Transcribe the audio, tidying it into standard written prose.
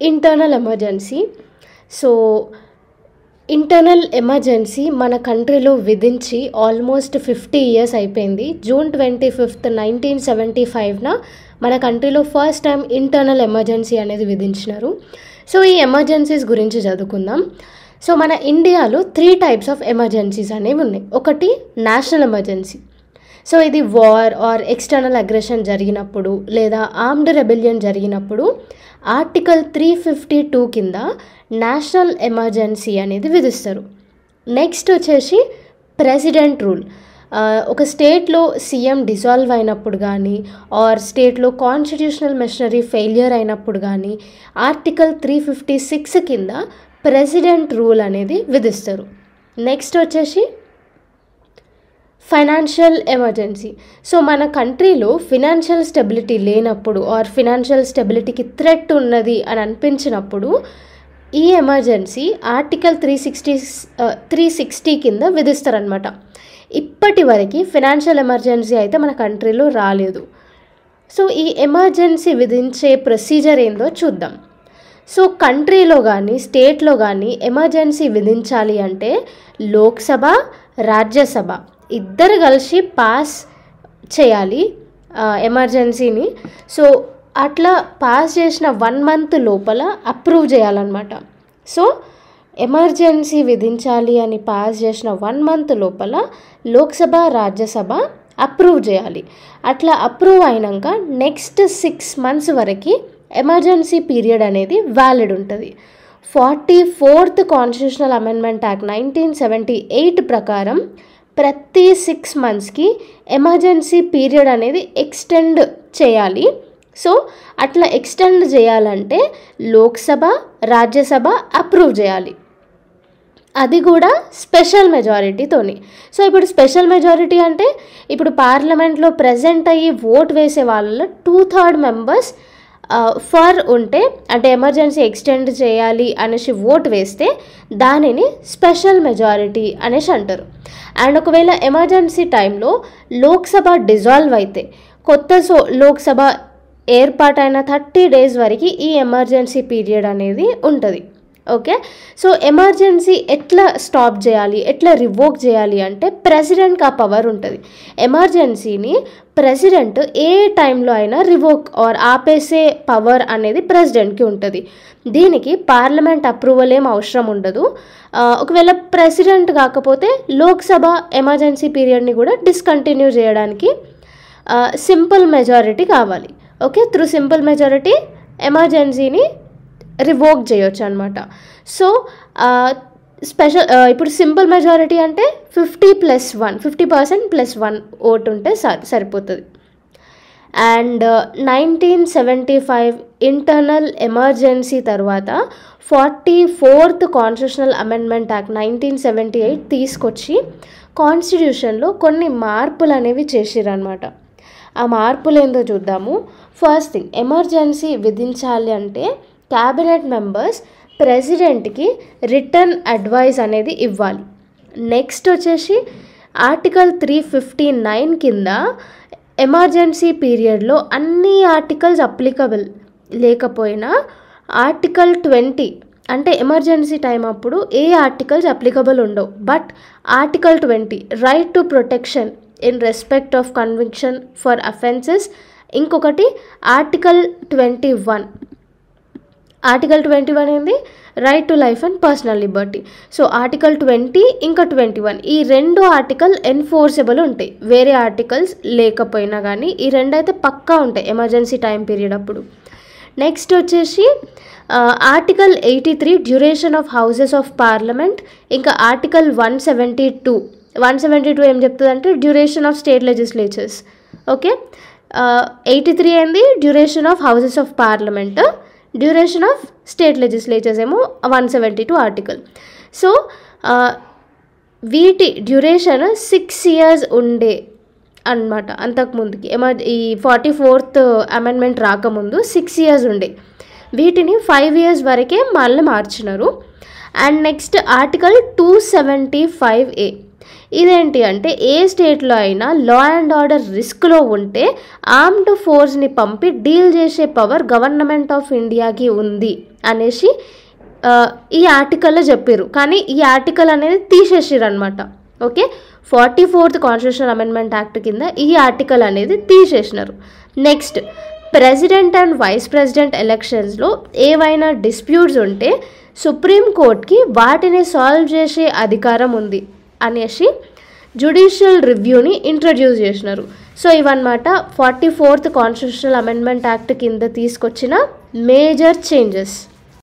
Internal emergency. So internal emergency మన కంట్రీలో విధించి ఆల్మోస్ట్ 50 years అయిపోయింది. June 25th, 1975న మన కంట్రీలో ఫస్ట్ టైం ఇంటర్నల్ ఎమర్జెన్సీ అనేది విధించినారు. సో ఈ ఎమర్జెన్సీస్ గురించి చదువుకుందాం. సో మన ఇండియాలో 3 types ఆఫ్ ఎమర్జెన్సీస్ అనేవి ఉన్నాయి. ఒకటి నేషనల్ ఎమర్జెన్సీ. సో ఇది వార్ ఆర్ ఎక్స్టర్నల్ అగ్రెషన్ జరిగినప్పుడు లేదా ఆర్మ్డ్ రెబెలియన్ జరిగినప్పుడు ఆర్టికల్ 352 కింద నేషనల్ ఎమర్జెన్సీ అనేది విధిస్తారు. నెక్స్ట్ వచ్చేసి ప్రెసిడెంట్ రూల్. ఒక స్టేట్లో సీఎం డిజాల్వ్ అయినప్పుడు కానీ ఆర్ స్టేట్లో కాన్స్టిట్యూషనల్ మెషనరీ ఫెయిలియర్ అయినప్పుడు కానీ ఆర్టికల్ 356 కింద ప్రెసిడెంట్ రూల్ అనేది విధిస్తారు. నెక్స్ట్ వచ్చేసి ఫైనాన్షియల్ ఎమర్జెన్సీ. సో మన కంట్రీలో ఫినాన్షియల్ స్టెబిలిటీ లేనప్పుడు ఆర్ ఫినాన్షియల్ స్టెబిలిటీకి థ్రెట్ ఉన్నది అని అనిపించినప్పుడు ఈ ఎమర్జెన్సీ ఆర్టికల్ 360 కింద విధిస్తారనమాట. ఇప్పటి వరకు ఫినాన్షియల్ ఎమర్జెన్సీ అయితే మన కంట్రీలో రాలేదు. సో ఈ ఎమర్జెన్సీ విధించే ప్రొసీజర్ ఏందో చూద్దాం. సో కంట్రీలో కానీ స్టేట్లో కానీ ఎమర్జెన్సీ విధించాలి అంటే లోక్సభ, రాజ్యసభ ఇద్దరు కలిసి పాస్ చేయాలి ఎమర్జెన్సీని. సో అట్లా పాస్ చేసిన 1 month లోపల అప్రూవ్ చేయాలన్నమాట. సో ఎమర్జెన్సీ విధించాలి అని పాస్ చేసిన 1 month లోపల లోక్సభ, రాజ్యసభ అప్రూవ్ చేయాలి. అట్లా అప్రూవ్ అయినాక నెక్స్ట్ 6 months వరకు ఎమర్జెన్సీ పీరియడ్ అనేది వ్యాలిడ్ ఉంటుంది. 44th కాన్స్టిట్యూషనల్ అమెండ్మెంట్ యాక్ట్ 1978 ప్రకారం ప్రతి 6 monthsకి ఎమర్జెన్సీ పీరియడ్ అనేది ఎక్స్టెండ్ చేయాలి. సో అట్లా ఎక్స్టెండ్ చేయాలంటే లోక్సభ, రాజ్యసభ అప్రూవ్ చేయాలి, అది కూడా స్పెషల్ మెజారిటీతోని. సో ఇప్పుడు స్పెషల్ మెజారిటీ అంటే ఇప్పుడు పార్లమెంట్లో ప్రజెంట్ అయ్యి ఓట్ వేసే వాళ్ళలో 2/3 members ఫర్ ఉంటే అంటే ఎమర్జెన్సీ ఎక్స్టెండ్ చేయాలి అనేసి ఓట్ వేస్తే దానిని స్పెషల్ మెజారిటీ అనేసి అంటారు. అండ్ ఒకవేళ ఎమర్జెన్సీ టైంలో లోక్సభ డిజాల్వ్ అయితే కొత్త లోక్సభ ఏర్పాటైన 30 days వరకు ఈ ఎమర్జెన్సీ పీరియడ్ అనేది ఉంటుంది. ఓకే, సో ఎమర్జెన్సీ ఎట్లా స్టాప్ చేయాలి, ఎట్లా రివోక్ చేయాలి అంటే ప్రెసిడెంట్కి ఆ పవర్ ఉంటుంది. ఎమర్జెన్సీని ప్రెసిడెంట్ ఏ టైంలో అయినా రివోక్ ఆర్ ఆపేసే పవర్ అనేది ప్రెసిడెంట్కి ఉంటుంది. దీనికి పార్లమెంట్ అప్రూవల్ ఏం అవసరం ఉండదు. ఒకవేళ ప్రెసిడెంట్ కాకపోతే లోక్సభ ఎమర్జెన్సీ పీరియడ్ని కూడా డిస్కంటిన్యూ చేయడానికి సింపుల్ మెజారిటీ కావాలి. ఓకే, త్రూ సింపుల్ మెజారిటీ ఎమర్జెన్సీని రివోక్ చేయొచ్చు అనమాట. సో స్పెషల్ ఇప్పుడు సింపుల్ మెజారిటీ అంటే 50% + 1 ఓట్ ఉంటే సరిపోతుంది. అండ్ 1975 ఇంటర్నల్ ఎమర్జెన్సీ తర్వాత 44th కాన్స్టిట్యూషనల్ అమెండ్మెంట్ యాక్ట్ 1978 తీసుకొచ్చి కాన్స్టిట్యూషన్లో కొన్ని మార్పులు అనేవి చేసిరనమాట. ఆ మార్పులు ఏందో చూద్దాము. ఫస్ట్ థింగ్, ఎమర్జెన్సీ విధించాలి అంటే క్యాబినెట్ మెంబర్స్ ప్రెసిడెంట్కి రిటర్న్ అడ్వైస్ అనేది ఇవ్వాలి. నెక్స్ట్ వచ్చేసి ఆర్టికల్ 359 కింద ఎమర్జెన్సీ పీరియడ్లో అన్ని ఆర్టికల్స్ అప్లికబుల్ లేకపోయినా ఆర్టికల్ 20 అంటే ఎమర్జెన్సీ టైం అప్పుడు ఏ ఆర్టికల్స్ అప్లికబుల్ ఉండవు, but article 20 right to protection in respect of conviction for offences. ఇంకొకటి ఆర్టికల్ 21 ఏంది, right to life and personal Liberty. So article 20 ఇంకా 21 ఈ 2 ఆర్టికల్ ఎన్ఫోర్సబుల్ ఉంటాయి, వేరే ఆర్టికల్స్ లేకపోయినా కానీ ఈ 2 అయితే పక్కా ఉంటాయి ఎమర్జెన్సీ టైం పీరియడ్ అప్పుడు. నెక్స్ట్ వచ్చేసి article 83 duration of houses of parliament. ఇంకా ఆర్టికల్ 172 ఏం చెప్తుంది అంటే duration of state legislatures. Okay, 83 ఏంది duration of houses of parliament, duration of state legislatures ఏమో 172 ఆర్టికల్. సో వీటి డ్యూరేషన్ 6 years ఉండే అన్నమాట. అంతకుముందుకి ఈ 44th అమెండ్మెంట్ రాకముందు 6 years ఉండే, వీటిని 5 years వరకే మళ్ళీ మార్చినారు. అండ్ నెక్స్ట్ ఆర్టికల్ 275A ఇదేంటి అంటే ఏ స్టేట్లో అయినా లా అండ్ ఆర్డర్ రిస్క్లో ఉంటే ఆర్మ్డ్ ఫోర్స్ని పంపి డీల్ చేసే పవర్ గవర్నమెంట్ ఆఫ్ ఇండియాకి ఉంది అనేసి ఈ ఆర్టికల్లో చెప్పారు. కానీ ఈ ఆర్టికల్ అనేది తీసేసారు అనమాట. Okay, 44th constitutional amendment act కింద ఈ ఆర్టికల్ అనేది తీసేసినారు. Next, president and vice president ఎలక్షన్స్లో ఏవైనా డిస్ప్యూట్స్ ఉంటే సుప్రీంకోర్టుకి వాటిని సాల్వ్ చేసే అధికారం ఉంది అనేసి జ్యుడిషియల్ రివ్యూని ఇంట్రడ్యూస్ చేసినారు. సో ఇవన్నమాట 44th కాన్స్టిట్యూషనల్ అమెండ్మెంట్ యాక్ట్ కింద తీసుకొచ్చిన మేజర్ చేంజెస్.